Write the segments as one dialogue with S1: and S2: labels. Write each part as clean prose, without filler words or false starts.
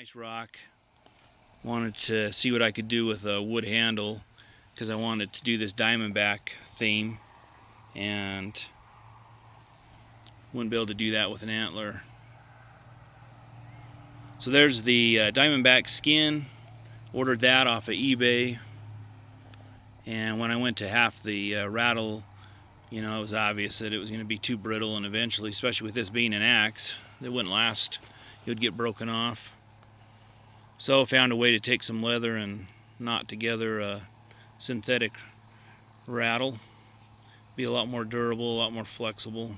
S1: nice rock. Wanted to see what I could do with a wood handle because I wanted to do this diamondback theme and wouldn't be able to do that with an antler. So there's the diamondback skin. Ordered that off of eBay, and when I went to half the rattle, it was obvious that it was going to be too brittle, and eventually, especially with this being an axe, it wouldn't last. It would get broken off. So I found a way to take some leather and knot together a synthetic rattle. Be a lot more durable, a lot more flexible.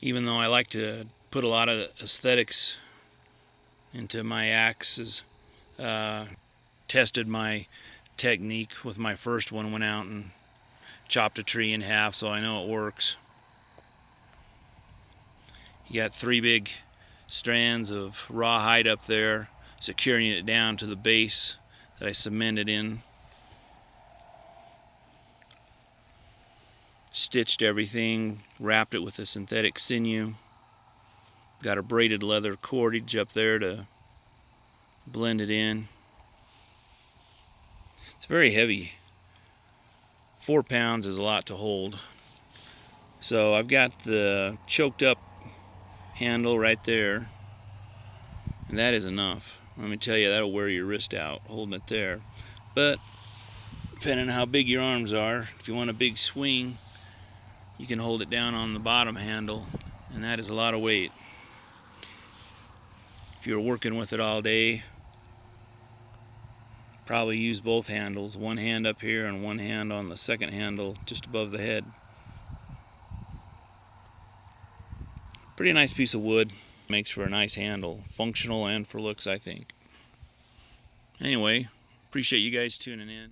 S1: Even though I like to put a lot of aesthetics into my axes, tested my technique with my first one, went out and chopped a tree in half, so I know it works. You got 3 big strands of rawhide up there, securing it down to the base that I cemented in. Stitched everything, wrapped it with a synthetic sinew. Got a braided leather cordage up there to blend it in. It's very heavy. 4 pounds is a lot to hold. So I've got the choked up handle right there, and that is enough. Let me tell you, that'll wear your wrist out holding it there. But depending on how big your arms are, if you want a big swing, you can hold it down on the bottom handle, and that is a lot of weight. If you're working with it all day, probably use both handles, one hand up here and one hand on the second handle just above the head. Pretty nice piece of wood. Makes for a nice handle, functional and for looks, I think. Anyway, appreciate you guys tuning in.